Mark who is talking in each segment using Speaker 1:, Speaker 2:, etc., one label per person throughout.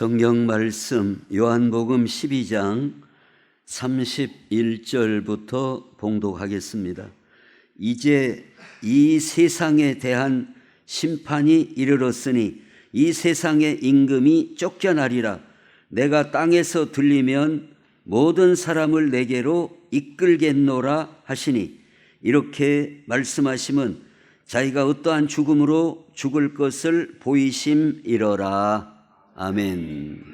Speaker 1: 성경 말씀 요한복음 12장 31절부터 봉독하겠습니다. 이제 이 세상에 대한 심판이 이르렀으니 이 세상의 임금이 쫓겨나리라. 내가 땅에서 들리면 모든 사람을 내게로 이끌겠노라 하시니, 이렇게 말씀하심은 자기가 어떠한 죽음으로 죽을 것을 보이심이러라. 아멘.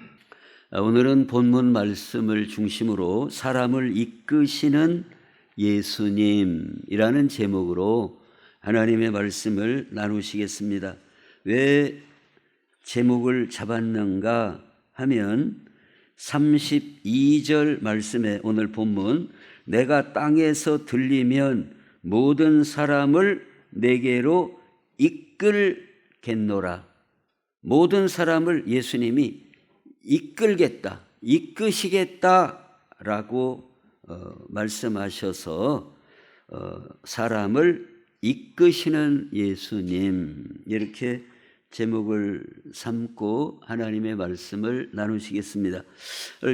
Speaker 1: 오늘은 본문 말씀을 중심으로 사람을 이끄시는 예수님이라는 제목으로 하나님의 말씀을 나누시겠습니다. 왜 제목을 잡았는가 하면 32절 말씀에 오늘 본문, 내가 땅에서 들리면 모든 사람을 내게로 이끌겠노라. 모든 사람을 예수님이 이끌겠다, 이끄시겠다라고 말씀하셔서 사람을 이끄시는 예수님, 이렇게 제목을 삼고 하나님의 말씀을 나누시겠습니다.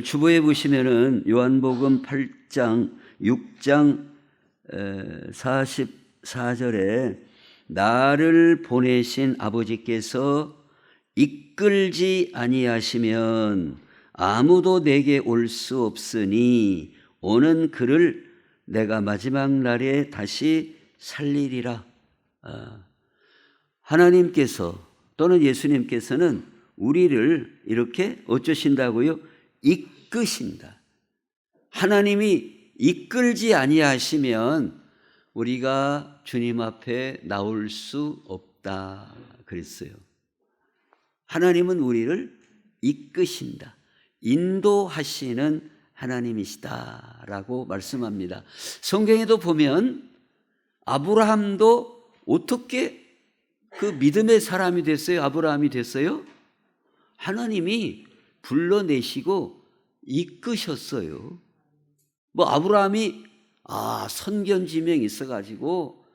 Speaker 1: 주보에 보시면은 요한복음 8장 6장 44절에 나를 보내신 아버지께서 이끌지 아니하시면 아무도 내게 올 수 없으니 오는 그를 내가 마지막 날에 다시 살리리라. 하나님께서 또는 예수님께서는 우리를 이렇게 어쩌신다고요? 이끄신다. 하나님이 이끌지 아니하시면 우리가 주님 앞에 나올 수 없다 그랬어요. 하나님은 우리를 이끄신다, 인도하시는 하나님이시다라고 말씀합니다. 성경에도 보면 아브라함도 어떻게 그 믿음의 사람이 됐어요? 아브라함이 됐어요? 하나님이 불러내시고 이끄셨어요. 뭐 아브라함이 선견지명이 있어가지고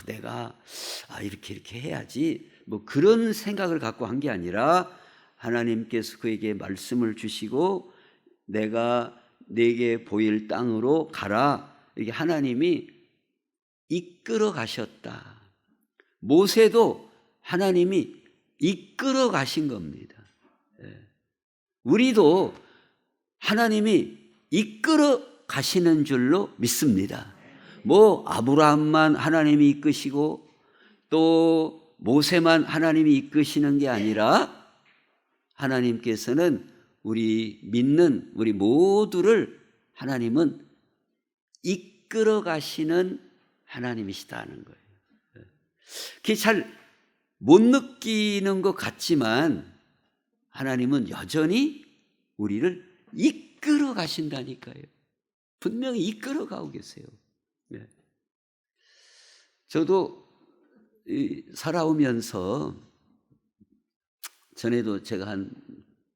Speaker 1: 내가 이렇게 해야지, 뭐 그런 생각을 갖고 한 게 아니라 하나님께서 그에게 말씀을 주시고 내가 네게 보일 땅으로 가라, 이게 하나님이 이끌어 가셨다. 모세도 하나님이 이끌어 가신 겁니다. 우리도 하나님이 이끌어 가시는 줄로 믿습니다. 뭐 아브라함만 하나님이 이끄시고 또 모세만 하나님이 이끄시는 게 아니라 하나님께서는 우리 믿는 우리 모두를 하나님은 이끌어 가시는 하나님이시다는 거예요. 그게 잘 못 느끼는 것 같지만 하나님은 여전히 우리를 이끌어 가신다니까요. 분명히 이끌어 가고 계세요. 저도 살아오면서 전에도 제가 한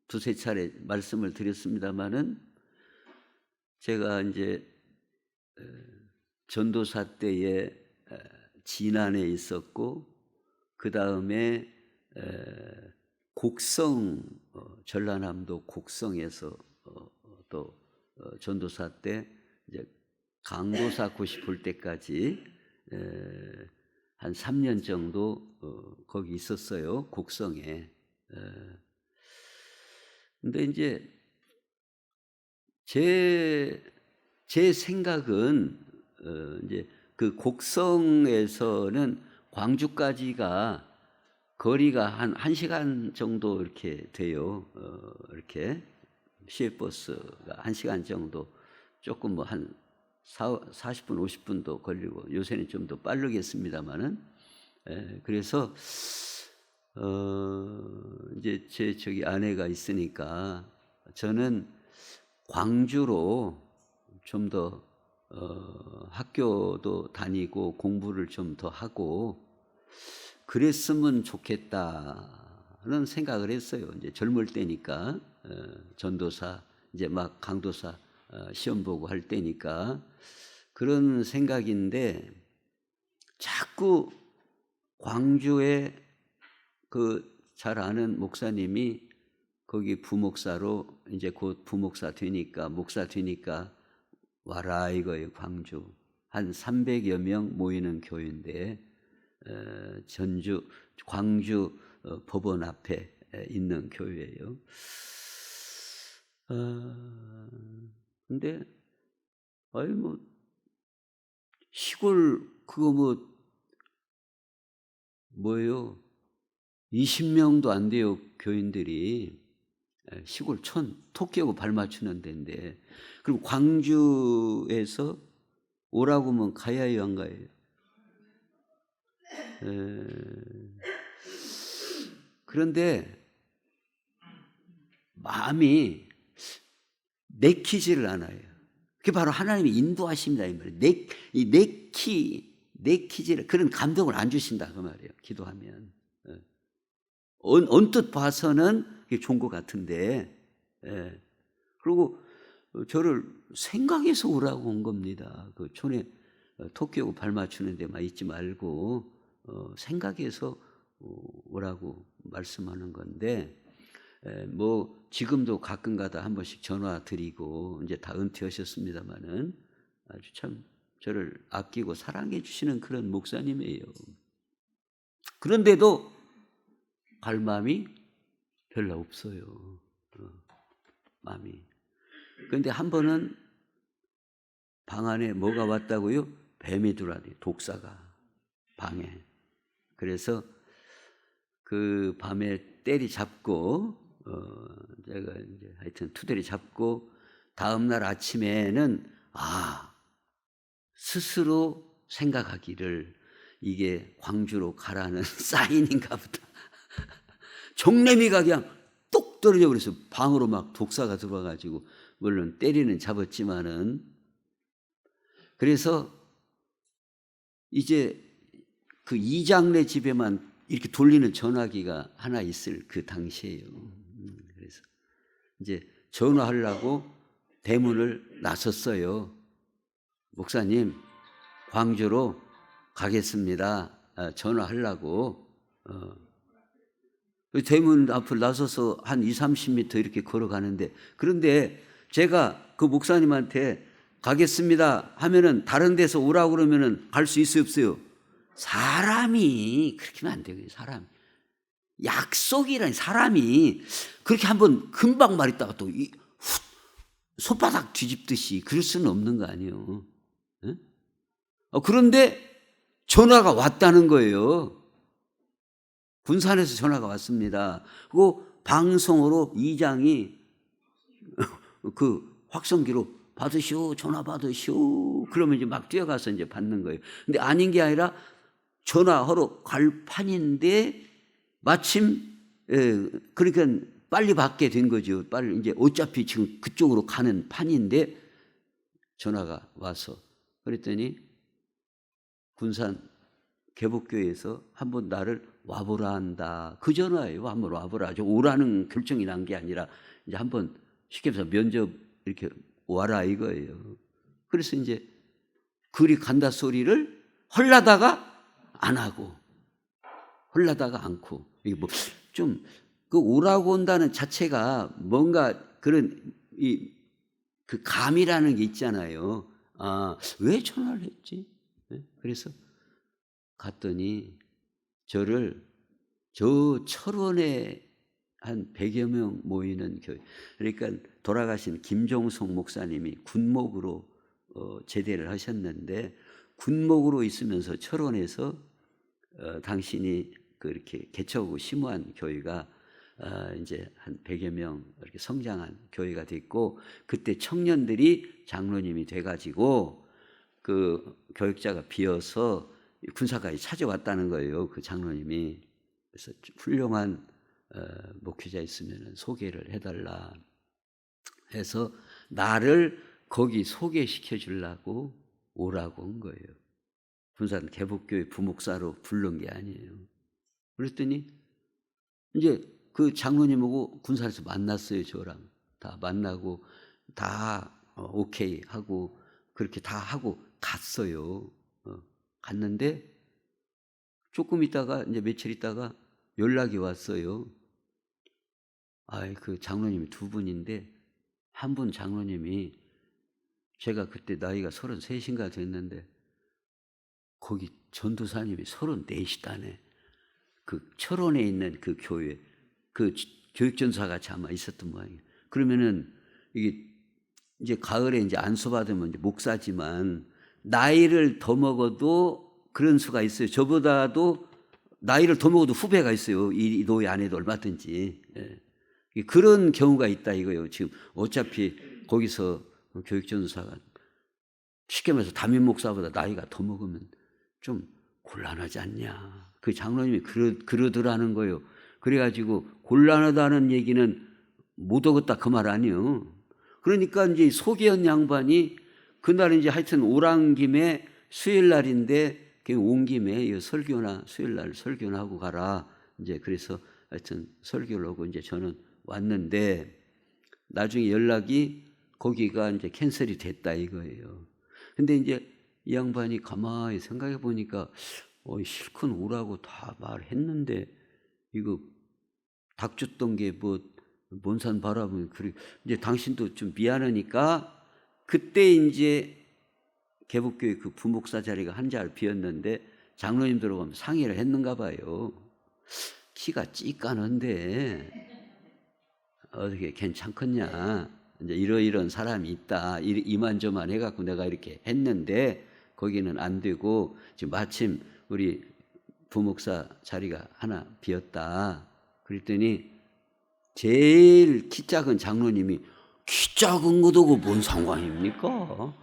Speaker 1: 두세 차례 말씀을 드렸습니다마는 제가 이제 전도사 때에 진안에 있었고 그 다음에 곡성, 전라남도 곡성에서 또 전도사 때 이제 강도사 고시 볼 때까지 한 3년 정도 거기 있었어요. 곡성에. 근데 이제 제 생각은 이제 그 곡성에서는 광주까지가 거리가 한 1시간 정도 이렇게 돼요. 이렇게 시외버스가 1시간 정도, 조금 뭐 한 40분, 50분도 걸리고 요새는 좀 더 빠르겠습니다만은, 그래서 이제 저기 아내가 있으니까 저는 광주로 좀 더 학교도 다니고 공부를 좀 더 하고 그랬으면 좋겠다는 생각을 했어요. 이제 젊을 때니까, 전도사 이제 막 강도사 시험 보고 할 때니까 그런 생각인데, 자꾸 광주에 그 잘 아는 목사님이 거기 부목사로 이제 곧 부목사 되니까 목사 되니까 와라 이거예요. 광주 한 300여 명 모이는 교회인데 광주 법원 앞에 있는 교회예요. 근데 아니 뭐 시골 그거 뭐예요? 20명도 안 돼요 교인들이. 시골 톡 깨고 발 맞추는 데인데, 그럼 광주에서 오라고 하면 가야요 안 가요? 그런데 마음이 내키지를 않아요. 그게 바로 하나님의 인도하심이다 이 말이에요. 내키지를, 그런 감동을 안 주신다 그 말이에요. 기도하면 언뜻 봐서는 이게 좋은 것 같은데, 그리고 저를 생각해서 오라고 온 겁니다. 그 촌에 톡 깨고 발 맞추는 데만 있지 말고 생각해서 오라고 말씀하는 건데, 뭐 지금도 가끔가다 한 번씩 전화 드리고 이제 다 은퇴하셨습니다마는 아주 참 저를 아끼고 사랑해 주시는 그런 목사님이에요. 그런데도 갈 마음이 별로 없어요. 마음이. 그런데 한 번은 방 안에 뭐가 왔다고요? 뱀이 들어왔대요. 독사가 방에. 그래서 그 밤에 때리 잡고 제가 이제 하여튼 투대리 잡고 다음날 아침에는 스스로 생각하기를 이게 광주로 가라는 사인인가 보다. 종래미가 그냥 똑 떨어져 버려서 방으로 막 독사가 들어와가지고, 물론 때리는 잡았지만은, 그래서 이제 그 이장네 집에만 이렇게 돌리는 전화기가 하나 있을 그 당시에요. 그래서 이제 전화하려고 대문을 나섰어요. 목사님, 광주로 가겠습니다. 전화하려고. 대문 앞을 나서서 한 20-30m 이렇게 걸어가는데, 그런데 제가 그 목사님한테 가겠습니다 하면은 다른 데서 오라고 그러면은 갈 수 있어요, 없어요? 사람이 그렇게 하면 안 돼요. 사람 약속이라니, 사람이 그렇게 한번 금방 말했다가 또 손바닥 뒤집듯이 그럴 수는 없는 거 아니에요. 그런데 전화가 왔다는 거예요. 군산에서 전화가 왔습니다. 그리고 방송으로 이장이 그 확성기로 받으시오, 전화 받으시오. 그러면 이제 막 뛰어가서 이제 받는 거예요. 근데 아닌 게 아니라 전화하러 갈 판인데 마침 그러니까 빨리 받게 된 거죠. 빨리 이제 어차피 지금 그쪽으로 가는 판인데 전화가 와서, 그랬더니 군산 개복교회에서 한번 나를 와보라 한다. 그 전화예요. 한번 와보라. 오라는 결정이 난 게 아니라 이제 한번 쉽게 해서 면접 이렇게 와라 이거예요. 그래서 이제 그리 간다 소리를 헐라다가 안 하고, 헐라다가 않고, 이게 뭐 좀 그 오라고 온다는 자체가 뭔가 그런 그 감이라는 게 있잖아요. 왜 전화를 했지? 그래서 갔더니 저를 저 철원에 한 100여 명 모이는 교회, 그러니까 돌아가신 김종성 목사님이 군목으로 제대를 하셨는데, 군목으로 있으면서 철원에서 당신이 그렇게 개척하고 심우한 교회가 이제 한 100여 명 이렇게 성장한 교회가 됐고, 그때 청년들이 장로님이 돼가지고 그 교육자가 비어서 군사까지 찾아왔다는 거예요. 그 장로님이. 그래서 훌륭한 목회자 있으면 소개를 해달라 해서 나를 거기 소개시켜 주려고 오라고 온 거예요. 군산 개복교회 부목사로 부른 게 아니에요. 그랬더니 이제 그 장로님하고 군산에서 만났어요. 저랑 다 만나고 다 오케이 하고 그렇게 다 하고 갔어요. 갔는데 조금 있다가 이제 며칠 있다가 연락이 왔어요. 그 장로님이 두 분인데 한 분 장로님이 제가 그때 나이가 33인가 됐는데 거기 전도사님이 34이시다네. 그 철원에 있는 그 교회 그 교육전사 같이 아마 있었던 모양이에요. 그러면은 이게 이제 가을에 이제 안수받으면 이제 목사지만 나이를 더 먹어도 그런 수가 있어요. 저보다도 나이를 더 먹어도 후배가 있어요. 이 노예 안에도 얼마든지. 예. 그런 경우가 있다 이거예요. 지금 어차피 거기서 교육전사가 쉽게 말해서 담임 목사보다 나이가 더 먹으면 좀 곤란하지 않냐. 그 장로님이 그러더라는 거예요. 그래가지고 곤란하다는 얘기는 못 얻었다 그 말 아니에요. 그러니까 이제 소기현 양반이 그날 이제 하여튼 오란 김에 수요일 날인데 온 김에 설교나 수요일 날 설교나 하고 가라. 이제 그래서 하여튼 설교를 하고 이제 저는 왔는데 나중에 연락이 거기가 이제 캔슬이 됐다 이거예요. 근데 이제 이 양반이 가만히 생각해 보니까 실컷 오라고 다 말했는데 이거 닥쳤던 게 뭐 먼산 바라보면 그래 이제 당신도 좀 미안하니까 그때 이제 개복교회 그 부목사 자리가 한 자리 비었는데 장로님 들어가면 상의를 했는가 봐요. 키가 찌까는데 어떻게 괜찮겠냐. 이제 이런 사람이 있다. 이만저만 해갖고 내가 이렇게 했는데 거기는 안 되고 지금 마침 우리 부목사 자리가 하나 비었다. 그랬더니 제일 키 작은 장로님이 키 작은 것도 뭔 상관입니까?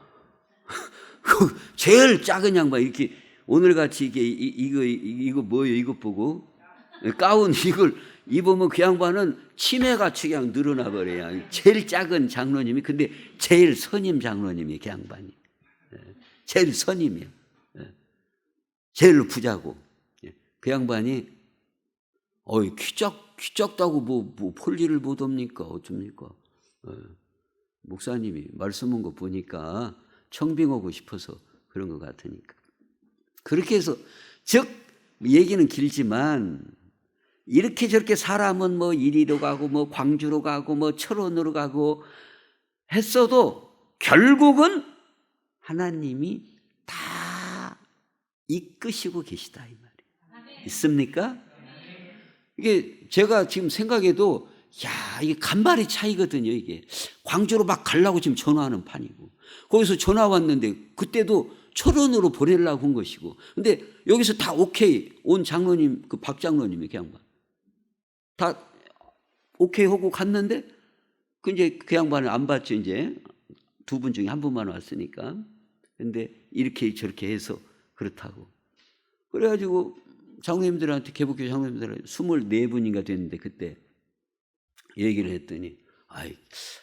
Speaker 1: 제일 작은 양반 이렇게 오늘같이 이거 뭐예요? 이것 보고 가운 이걸 입으면 그 양반은 치매같이 그냥 늘어나 버려요. 제일 작은 장로님이 근데 제일 선임 장로님이 그 양반이 제일 선임이에요. 제일 부자고 그 양반이 키 작다고 뭐 폴리를 못 합니까? 어쩝니까? 목사님이 말씀한 거 보니까 청빙하고 싶어서 그런 것 같으니까. 그렇게 해서 즉 얘기는 길지만 이렇게 저렇게 사람은 뭐 이리로 가고 뭐 광주로 가고 뭐 철원으로 가고 했어도 결국은 하나님이 다 이끄시고 계시다 이 말이에요. 있습니까? 이게 제가 지금 생각해도 이게 간발의 차이거든요. 이게 광주로 막 가려고 지금 전화하는 판이고 거기서 전화 왔는데 그때도 철원으로 보내려고 한 것이고 근데 여기서 다 오케이 온 장로님 그 박 장로님이 그 양반 다 오케이 하고 갔는데 이제 그 양반을 안 봤죠. 이제 두 분 중에 한 분만 왔으니까. 근데 이렇게 저렇게 해서 그렇다고 그래가지고 장로님들한테 개복교 장로님들한테 24분인가 됐는데 그때 얘기를 했더니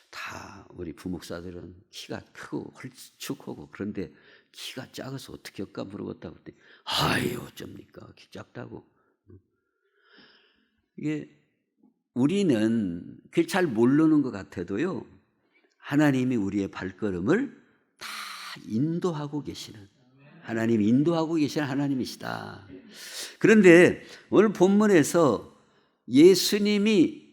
Speaker 1: 다 우리 부목사들은 키가 크고 헐쭉하고 그런데 키가 작아서 어떻게 할까 물어봤다고 했더니 어쩝니까 키 작다고. 이게 우리는 그걸 잘 모르는 것 같아도요 하나님이 우리의 발걸음을 다 인도하고 계시는 하나님이 인도하고 계시는 하나님이시다. 그런데 오늘 본문에서 예수님이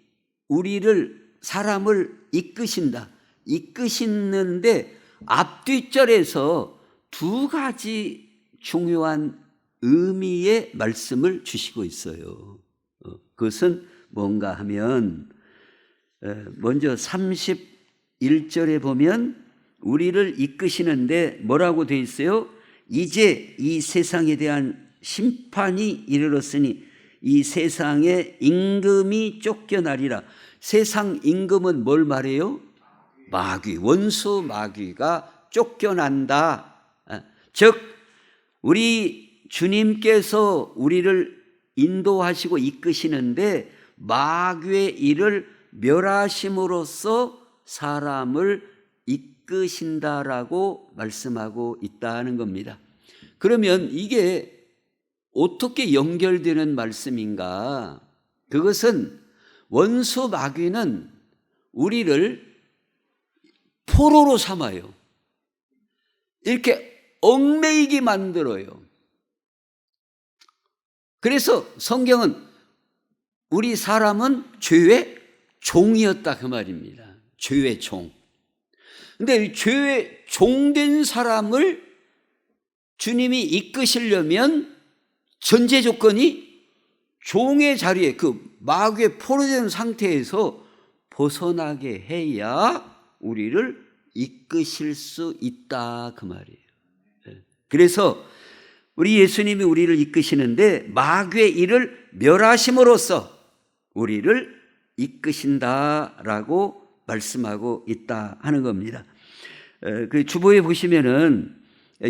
Speaker 1: 사람을 이끄신다. 이끄시는데 앞뒤절에서 두 가지 중요한 의미의 말씀을 주시고 있어요. 그것은 뭔가 하면 먼저 31절에 보면 우리를 이끄시는데 뭐라고 되어 있어요? 이제 이 세상에 대한 심판이 이르렀으니 이 세상의 임금이 쫓겨나리라. 세상 임금은 뭘 말해요? 마귀, 원수 마귀가 쫓겨난다. 즉 우리 주님께서 우리를 인도하시고 이끄시는데 마귀의 일을 멸하심으로써 사람을 이끄신다라고 말씀하고 있다는 겁니다. 그러면 이게 어떻게 연결되는 말씀인가? 그것은 원수 마귀는 우리를 포로로 삼아요. 이렇게 얽매이게 만들어요. 그래서 성경은 우리 사람은 죄의 종이었다 그 말입니다. 죄의 종. 근데 죄의 종된 사람을 주님이 이끄시려면 전제 조건이 종의 자리에 그 마귀에 포로된 상태에서 벗어나게 해야 우리를 이끄실 수 있다 그 말이에요. 그래서 우리 예수님이 우리를 이끄시는데 마귀의 일을 멸하심으로써 우리를 이끄신다라고 말씀하고 있다 하는 겁니다. 그 주보에 보시면은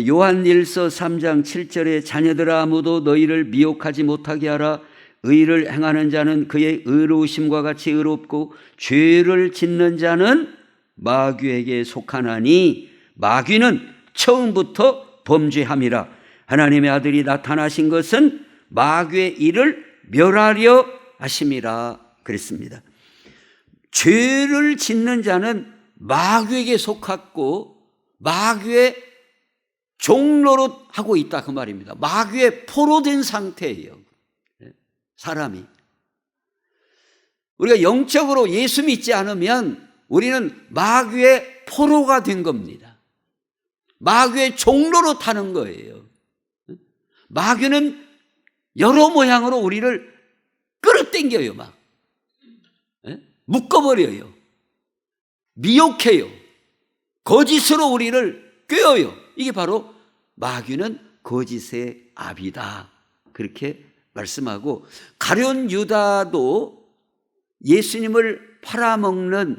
Speaker 1: 요한일서 3장 7절에 자녀들아 아무도 너희를 미혹하지 못하게 하라. 의를 행하는 자는 그의 의로우심과 같이 의롭고 죄를 짓는 자는 마귀에게 속하나니 마귀는 처음부터 범죄함이라. 하나님의 아들이 나타나신 것은 마귀의 일을 멸하려 하심이라 그랬습니다. 죄를 짓는 자는 마귀에게 속았고 마귀의 종로로 하고 있다 그 말입니다. 마귀의 포로된 상태예요. 사람이. 우리가 영적으로 예수 믿지 않으면 우리는 마귀의 포로가 된 겁니다. 마귀의 종로로 타는 거예요. 마귀는 여러 모양으로 우리를 끌어당겨요. 막 묶어버려요. 미혹해요. 거짓으로 우리를 꿰어요. 이게 바로 마귀는 거짓의 아비다 그렇게 말씀하고, 가룟 유다도 예수님을 팔아먹는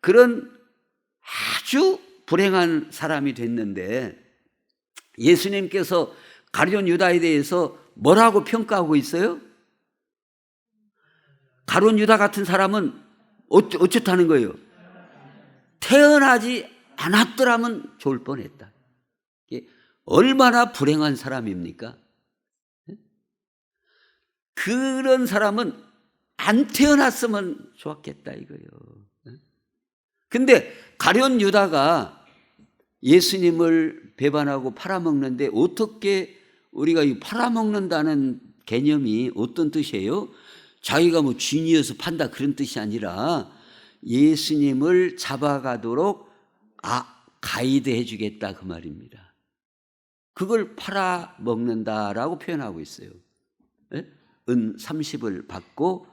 Speaker 1: 그런 아주 불행한 사람이 됐는데 예수님께서 가룟 유다에 대해서 뭐라고 평가하고 있어요? 가룟 유다 같은 사람은 어쩌다는 거예요? 태어나지 않았더라면 좋을 뻔했다. 얼마나 불행한 사람입니까? 그런 사람은 안 태어났으면 좋았겠다 이거예요. 근데 가룟 유다가 예수님을 배반하고 팔아먹는데, 어떻게 우리가 이 팔아먹는다는 개념이 어떤 뜻이에요? 자기가 뭐 쥐니어서 판다 그런 뜻이 아니라 예수님을 잡아가도록 가이드 해주겠다 그 말입니다. 그걸 팔아먹는다라고 표현하고 있어요. 은 30을 받고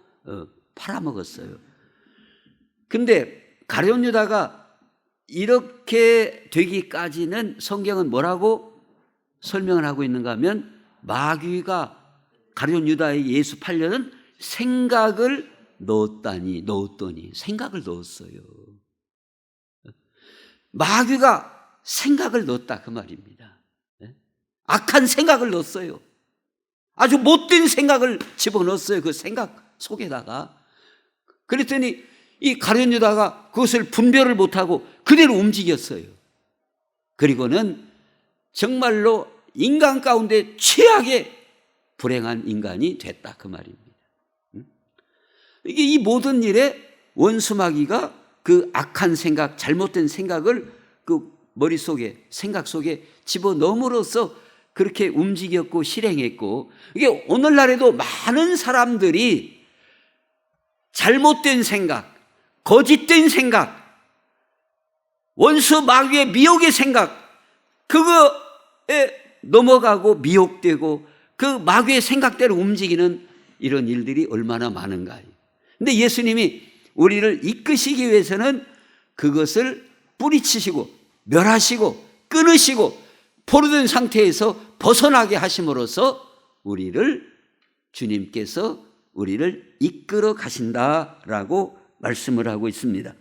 Speaker 1: 팔아먹었어요. 근데 가룟 유다가 이렇게 되기까지는 성경은 뭐라고 설명을 하고 있는가 하면, 마귀가 가룟 유다의 예수 팔려는 생각을 넣었더니 생각을 넣었어요. 마귀가 생각을 넣었다 그 말입니다. 악한 생각을 넣었어요. 아주 못된 생각을 집어넣었어요. 그 생각 속에다가. 그랬더니 이 가룟 유다가 그것을 분별을 못하고 그대로 움직였어요. 그리고는 정말로 인간 가운데 최악의 불행한 인간이 됐다 그 말입니다. 이게 이 모든 일에 원수 마귀가 그 악한 생각, 잘못된 생각을 그 머릿속에, 생각 속에 집어넣음으로써 그렇게 움직였고 실행했고, 이게 오늘날에도 많은 사람들이 잘못된 생각, 거짓된 생각, 원수 마귀의 미혹의 생각, 그거에 넘어가고 미혹되고 그 마귀의 생각대로 움직이는 이런 일들이 얼마나 많은가. 근데 예수님이 우리를 이끄시기 위해서는 그것을 뿌리치시고 멸하시고 끊으시고 포로된 상태에서 벗어나게 하심으로써 주님께서 우리를 이끌어 가신다라고 말씀을 하고 있습니다.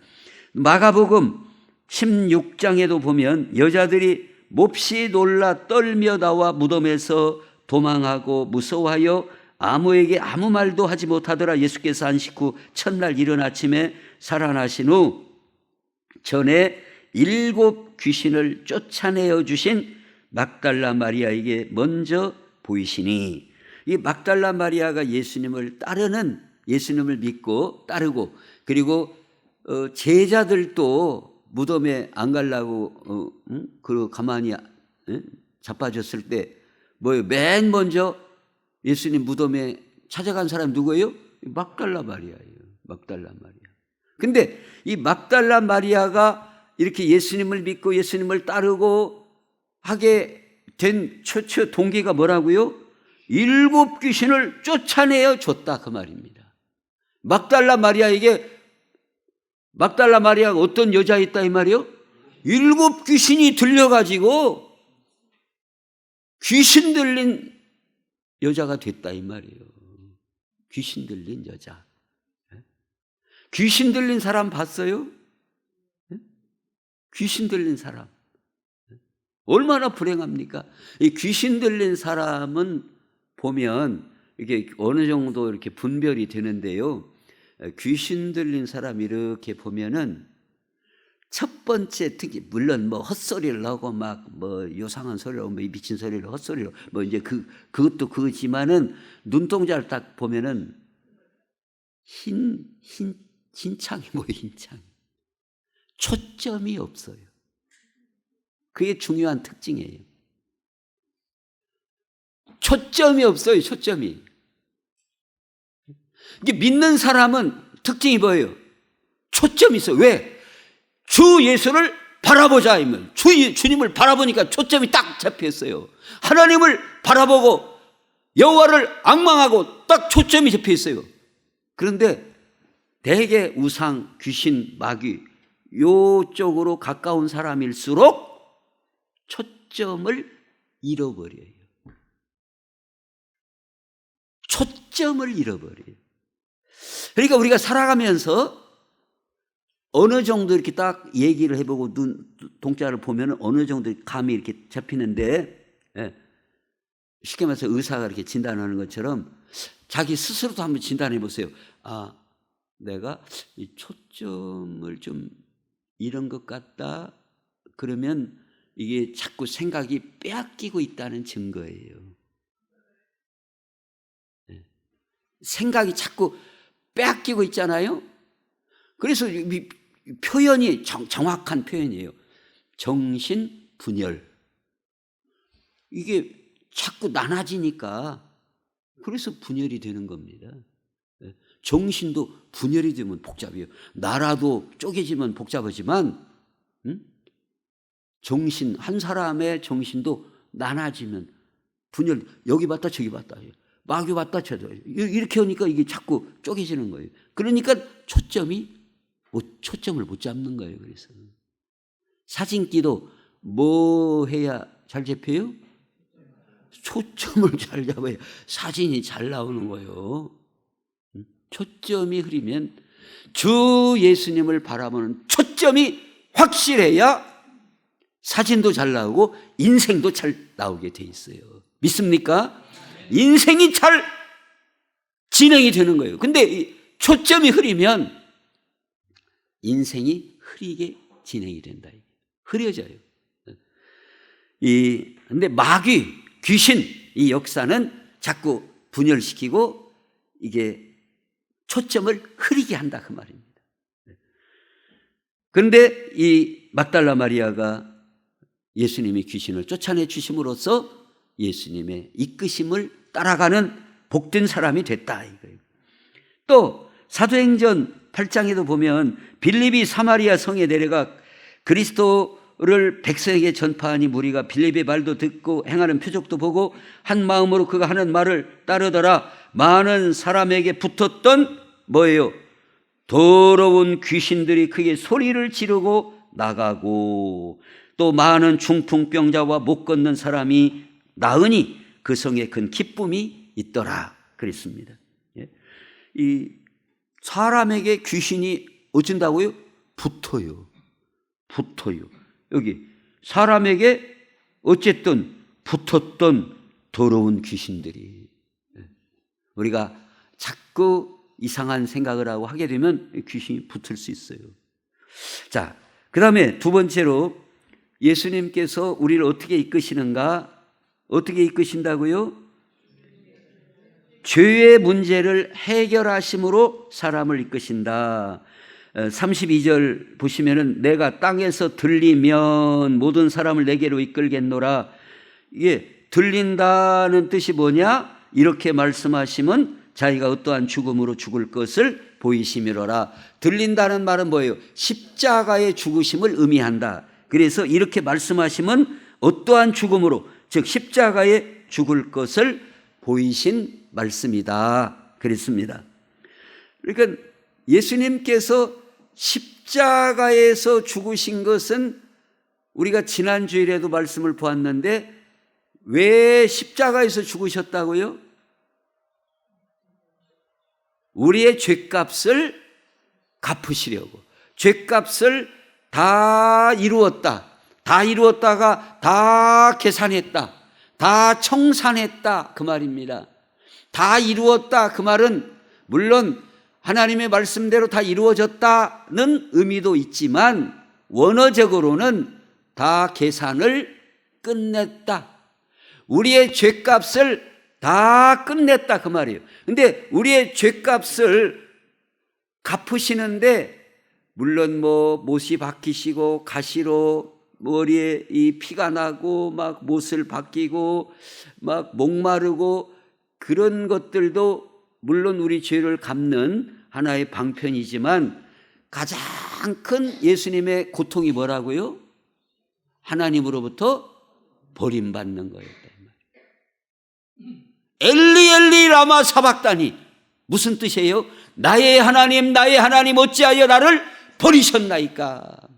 Speaker 1: 마가복음 16장에도 보면 여자들이 몹시 놀라 떨며 나와 무덤에서 도망하고 무서워하여 아무에게 아무 말도 하지 못하더라. 예수께서 안식 후 첫날 이른 아침에 살아나신 후 전에 7 귀신을 쫓아내어 주신 막달라 마리아에게 먼저 보이시니, 이 막달라 마리아가 예수님을 믿고 따르고, 그리고 제자들도 무덤에 안 가려고 그 가만히 자빠졌을 때 뭐예요? 맨 먼저 예수님 무덤에 찾아간 사람이 누구예요? 막달라 마리아예요. 막달라 마리아. 근데 이 막달라 마리아가 이렇게 예수님을 믿고 예수님을 따르고 하게 된 최초 동기가 뭐라고요? 7 귀신을 쫓아내어 줬다 그 말입니다. 막달라 마리아가 어떤 여자였다 이 말이요? 7 귀신이 들려가지고 귀신 들린 여자가 됐다 이 말이에요. 귀신 들린 여자. 귀신 들린 사람 봤어요? 귀신 들린 사람. 얼마나 불행합니까? 이 귀신 들린 사람은 보면 이게 어느 정도 이렇게 분별이 되는데요. 귀신 들린 사람 이렇게 보면은 첫 번째 특히 물론 뭐 헛소리를 하고 막 뭐 요상한 소리를 하고 뭐 미친 소리를 헛소리를 뭐 이제 그것도 그거지만은 눈동자를 딱 보면은 흰창이 뭐예요, 흰창. 초점이 없어요. 그게 중요한 특징이에요. 초점이 없어요, 초점이. 이게 믿는 사람은 특징이 뭐예요? 초점이 있어요. 왜? 주 예수를 바라보자 이면 주님을 바라보니까 초점이 딱 잡혀있어요. 하나님을 바라보고 여호와를 앙망하고 딱 초점이 잡혀있어요. 그런데 대개 우상, 귀신, 마귀 요쪽으로 가까운 사람일수록 초점을 잃어버려요. 초점을 잃어버려요. 그러니까 우리가 살아가면서 어느 정도 이렇게 딱 얘기를 해보고 동자를 보면 어느 정도 감이 이렇게 잡히는데, 쉽게 말해서 의사가 이렇게 진단하는 것처럼 자기 스스로도 한번 진단해 보세요. 아, 내가 이 초점을 좀 잃은 것 같다. 그러면 이게 자꾸 생각이 빼앗기고 있다는 증거예요. 생각이 자꾸 빼앗기고 있잖아요. 그래서 표현이 정확한 표현이에요. 정신분열. 이게 자꾸 나눠지니까 그래서 분열이 되는 겁니다. 정신도 분열이 되면 복잡해요. 나라도 쪼개지면 복잡하지만 정신, 한 사람의 정신도 나눠지면 분열, 여기 봤다 저기 봤다, 마귀 봤다 저기 이렇게 하니까 이게 자꾸 쪼개지는 거예요. 그러니까 초점을 못 잡는 거예요. 그래서 사진기도 뭐 해야 잘 잡혀요? 초점을 잘 잡아야 사진이 잘 나오는 거예요. 초점이 흐리면 주 예수님을 바라보는 초점이 확실해야 사진도 잘 나오고 인생도 잘 나오게 돼 있어요. 믿습니까? 인생이 잘 진행이 되는 거예요. 근데 이 초점이 흐리면 인생이 흐리게 진행이 된다. 흐려져요. 근데 마귀, 귀신, 이 역사는 자꾸 분열시키고 이게 초점을 흐리게 한다 그 말입니다. 그런데 이 막달라 마리아가 예수님이 귀신을 쫓아내 주심으로써 예수님의 이끄심을 따라가는 복된 사람이 됐다 이거예요. 또 사도행전 8장에도 보면 빌립이 사마리아 성에 내려가 그리스도를 백성에게 전파하니 무리가 빌립의 말도 듣고 행하는 표적도 보고 한 마음으로 그가 하는 말을 따르더라. 많은 사람에게 붙었던 뭐예요? 더러운 귀신들이 크게 소리를 지르고 나가고 또 많은 중풍병자와 못 걷는 사람이 나으니 그 성에 큰 기쁨이 있더라 그랬습니다. 이 사람에게 귀신이 어쩐다고요? 붙어요. 여기 사람에게 어쨌든 붙었던 더러운 귀신들이, 우리가 자꾸 이상한 생각을 하고 하게 되면 귀신이 붙을 수 있어요. 자, 그 다음에 두 번째로 예수님께서 우리를 어떻게 이끄시는가? 어떻게 이끄신다고요? 죄의 문제를 해결하심으로 사람을 이끄신다. 32절 보시면은 내가 땅에서 들리면 모든 사람을 내게로 이끌겠노라. 이게 들린다는 뜻이 뭐냐? 이렇게 말씀하시면 자기가 어떠한 죽음으로 죽을 것을 보이심이로라. 들린다는 말은 뭐예요? 십자가의 죽으심을 의미한다. 그래서 이렇게 말씀하시면 어떠한 죽음으로, 즉 십자가에 죽을 것을 보이신 말씀이다 그랬습니다. 그러니까 예수님께서 십자가에서 죽으신 것은 우리가 지난 주일에도 말씀을 보았는데 왜 십자가에서 죽으셨다고요? 우리의 죄값을 갚으시려고. 죄값을 다 이루었다. 다 이루었다가 다 계산했다. 다 청산했다. 그 말입니다. 다 이루었다. 그 말은 물론 하나님의 말씀대로 다 이루어졌다는 의미도 있지만 원어적으로는 다 계산을 끝냈다. 우리의 죄값을 다 끝냈다. 그 말이에요. 근데 우리의 죄값을 갚으시는데 물론 뭐 못이 박히시고 가시로 머리에 이 피가 나고 막 못을 박히고 막 목마르고 그런 것들도 물론 우리 죄를 갚는 하나의 방편이지만 가장 큰 예수님의 고통이 뭐라고요? 하나님으로부터 버림받는 거였다. 엘리 엘리 라마 사박다니, 무슨 뜻이에요? 나의 하나님 어찌하여 나를 버리셨나이까.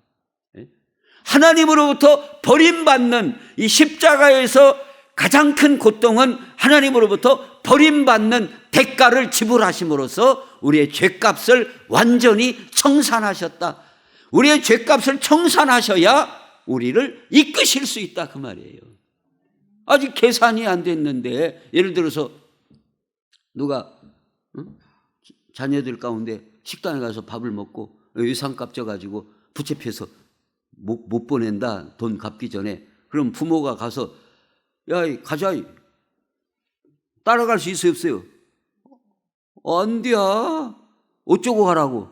Speaker 1: 하나님으로부터 버림받는 이 십자가에서 가장 큰 고통은 하나님으로부터 버림받는 대가를 지불하심으로써 우리의 죄값을 완전히 청산하셨다. 우리의 죄값을 청산하셔야 우리를 이끄실 수 있다 그 말이에요. 아직 계산이 안 됐는데, 예를 들어서 누가 자녀들 가운데 식당에 가서 밥을 먹고 예산값 져가지고 붙잡혀서 못 보낸다, 돈 갚기 전에. 그럼 부모가 가서 야 가자, 따라갈 수 있어요 없어요? 안 돼. 어쩌고 가라고?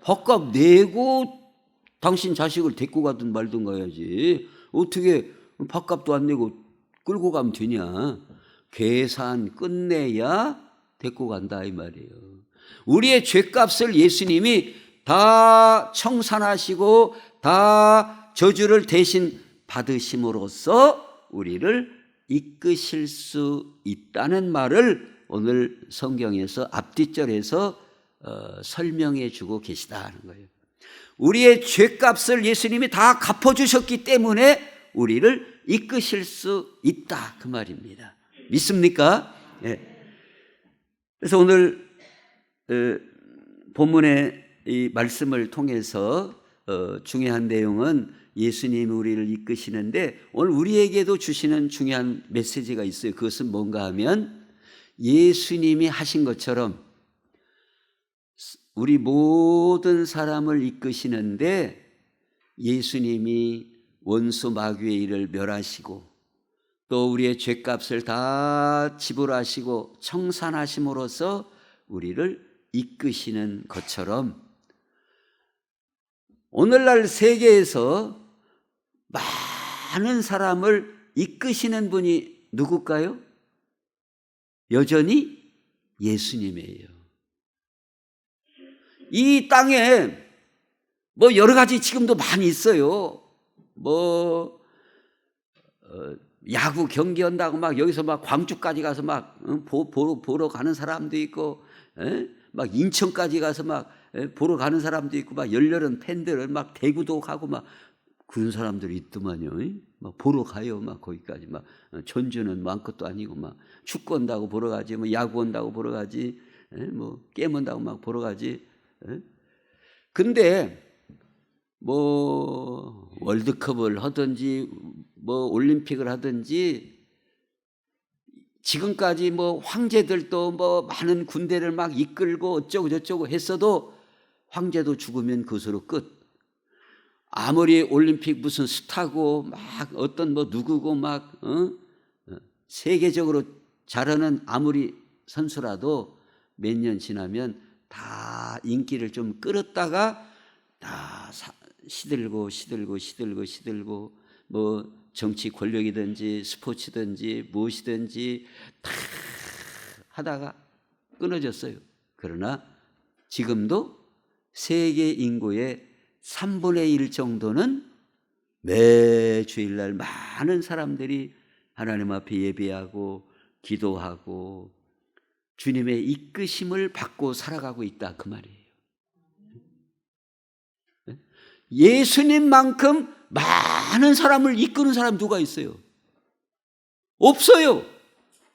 Speaker 1: 밥값 내고 당신 자식을 데리고 가든 말든 가야지. 어떻게 밥값도 안 내고 끌고 가면 되냐? 계산 끝내야 데리고 간다 이 말이에요. 우리의 죄값을 예수님이 다 청산하시고 다 저주를 대신 받으심으로써 우리를 이끄실 수 있다는 말을 오늘 성경에서 앞뒷절에서 설명해 주고 계시다는 거예요. 우리의 죄값을 예수님이 다 갚아주셨기 때문에 우리를 이끄실 수 있다 그 말입니다. 믿습니까? 네. 그래서 오늘 본문의 이 말씀을 통해서 중요한 내용은 예수님이 우리를 이끄시는데 오늘 우리에게도 주시는 중요한 메시지가 있어요. 그것은 뭔가 하면 예수님이 하신 것처럼 우리 모든 사람을 이끄시는데 예수님이 원수 마귀의 일을 멸하시고 또 우리의 죄값을 다 지불하시고 청산하심으로써 우리를 이끄시는 것처럼 오늘날 세계에서 많은 사람을 이끄시는 분이 누굴까요? 여전히 예수님이에요. 이 땅에 뭐 여러 가지 지금도 많이 있어요. 뭐 야구 경기 한다고 막 여기서 막 광주까지 가서 막 보러 가는 사람도 있고, 막 인천까지 가서 막 보러 가는 사람도 있고, 막 열렬한 팬들은 막 대구도 가고 막 그런 사람들이 있더만요. 막 보러 가요. 막 거기까지 막 전주는 마음것도 아니고 막 축구 한다고 보러 가지, 뭐 야구 한다고 보러 가지, 뭐 게임 한다고 막 보러 가지. 근데 뭐 월드컵을 하든지 뭐 올림픽을 하든지 지금까지 뭐 황제들도 뭐 많은 군대를 막 이끌고 어쩌고 저쩌고 했어도 황제도 죽으면 그것으로 끝. 아무리 올림픽 무슨 스타고 막 어떤 뭐 누구고 막 세계적으로 잘하는 아무리 선수라도 몇 년 지나면 다 인기를 좀 끌었다가 다 시들고 뭐 정치 권력이든지 스포츠든지 무엇이든지 다 하다가 끊어졌어요. 그러나 지금도 세계 인구의 3분의 1 정도는 매 주일날 많은 사람들이 하나님 앞에 예배하고 기도하고 주님의 이끄심을 받고 살아가고 있다, 그 말이에요. 예수님만큼 많은 사람을 이끄는 사람 누가 있어요? 없어요.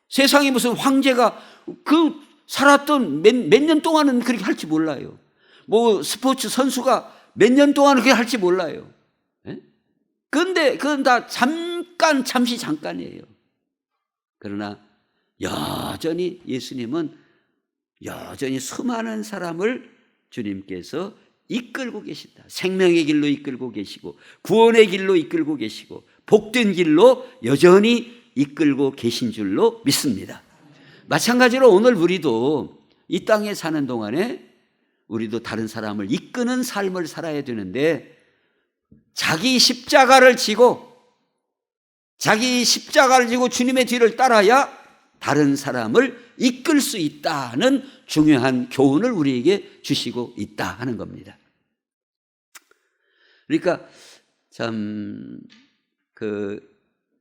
Speaker 1: 세상에 무슨 황제가 그 살았던 몇 년 동안은 그렇게 할지 몰라요. 뭐 스포츠 선수가 몇 년 동안은 그렇게 할지 몰라요. 그런데 그건 다 잠시 잠깐이에요. 그러나 여전히 예수님은 여전히 수많은 사람을 주님께서 이끌고 계신다. 생명의 길로 이끌고 계시고 구원의 길로 이끌고 계시고 복된 길로 여전히 이끌고 계신 줄로 믿습니다. 마찬가지로 오늘 우리도 이 땅에 사는 동안에 우리도 다른 사람을 이끄는 삶을 살아야 되는데, 자기 십자가를 지고 주님의 뒤를 따라야 다른 사람을 이끌 수 있다는 중요한 교훈을 우리에게 주시고 있다 하는 겁니다. 그러니까 참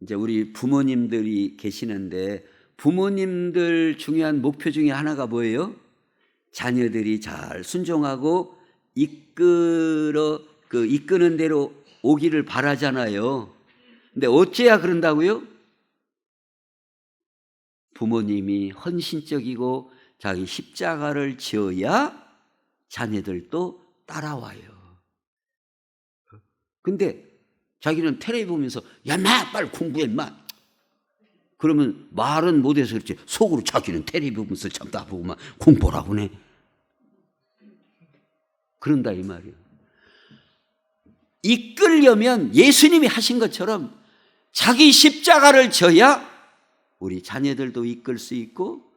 Speaker 1: 이제 우리 부모님들이 계시는데, 부모님들 중요한 목표 중에 하나가 뭐예요? 자녀들이 잘 순종하고 이끄는 대로 오기를 바라잖아요. 근데 어째야 그런다고요? 부모님이 헌신적이고 자기 십자가를 지어야 자녀들도 따라와요. 근데 자기는 텔레비 보면서 야, 인마 빨리 공부해 인마. 그러면 말은 못해서 그렇지 속으로 자기는 텔레비 보면서 참다 보고만 공부하라고 하네. 그런다 이 말이에요. 이끌려면 예수님이 하신 것처럼 자기 십자가를 져야 우리 자녀들도 이끌 수 있고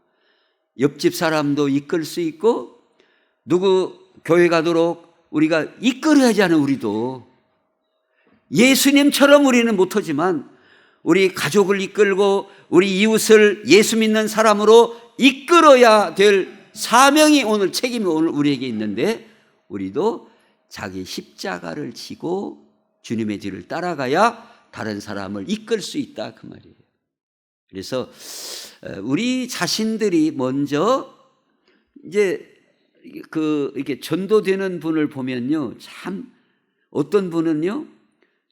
Speaker 1: 옆집 사람도 이끌 수 있고 누구 교회 가도록 우리가 이끌어야 하잖아요. 우리도 예수님처럼 우리는 못하지만 우리 가족을 이끌고 우리 이웃을 예수 믿는 사람으로 이끌어야 될 사명이 오늘 책임이 오늘 우리에게 있는데, 우리도 자기 십자가를 지고 주님의 뒤를 따라가야 다른 사람을 이끌 수 있다 그 말이에요. 그래서 우리 자신들이 먼저 이제 이렇게 전도되는 분을 보면요, 참 어떤 분은요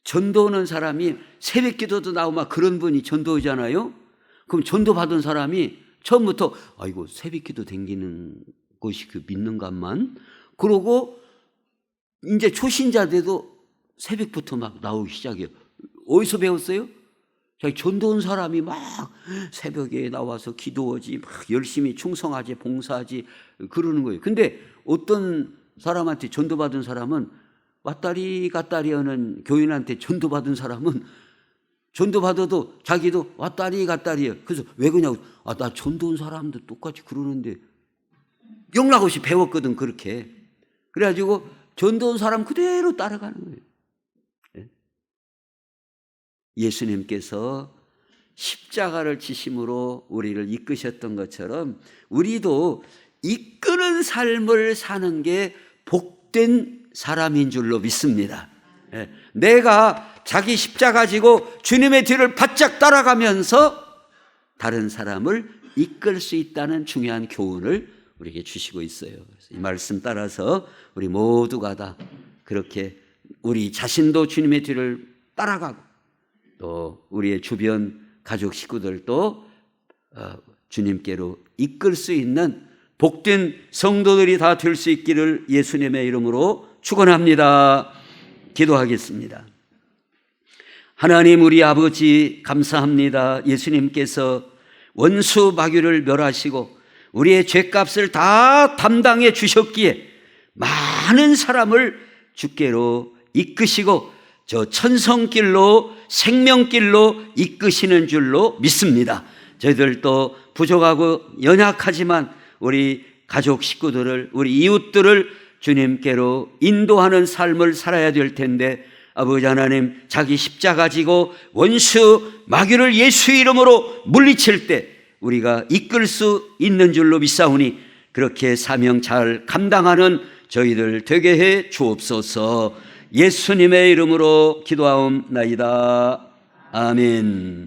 Speaker 1: 전도하는 사람이 새벽 기도도 나오고 막 그런 분이 전도하잖아요. 그럼 전도 받은 사람이 처음부터 아이고 새벽 기도 댕기는 것이 그 믿는 것만 그러고 이제 초신자들도 새벽부터 막 나오기 시작해요. 어디서 배웠어요? 자기 전도한 사람이 막 새벽에 나와서 기도하지, 막 열심히 충성하지, 봉사하지 그러는 거예요. 근데 어떤 사람한테 전도받은 사람은 왔다리 갔다리 하는 교인한테 전도받은 사람은 전도받아도 자기도 왔다리 갔다리 해요. 그래서 왜 그러냐고, 나 전도한 사람도 똑같이 그러는데 영락없이 배웠거든 그렇게. 그래가지고 전도한 사람 그대로 따라가는 거예요. 예수님께서 십자가를 지심으로 우리를 이끄셨던 것처럼 우리도 이끄는 삶을 사는 게 복된 사람인 줄로 믿습니다. 내가 자기 십자가 지고 주님의 뒤를 바짝 따라가면서 다른 사람을 이끌 수 있다는 중요한 교훈을 우리에게 주시고 있어요. 그래서 이 말씀 따라서 우리 모두가 다 그렇게 우리 자신도 주님의 뒤를 따라가고 또 우리의 주변 가족 식구들도 주님께로 이끌 수 있는 복된 성도들이 다 될 수 있기를 예수님의 이름으로 축원합니다. 기도하겠습니다. 하나님 우리 아버지 감사합니다. 예수님께서 원수 마귀를 멸하시고 우리의 죄값을 다 담당해 주셨기에 많은 사람을 주께로 이끄시고 저 천성길로 생명길로 이끄시는 줄로 믿습니다. 저희들도 부족하고 연약하지만 우리 가족 식구들을 우리 이웃들을 주님께로 인도하는 삶을 살아야 될 텐데 아버지 하나님 자기 십자가 지고 원수 마귀를 예수 이름으로 물리칠 때 우리가 이끌 수 있는 줄로 믿사오니 그렇게 사명 잘 감당하는 저희들 되게 해 주옵소서. 예수님의 이름으로 기도하옵나이다. 아멘.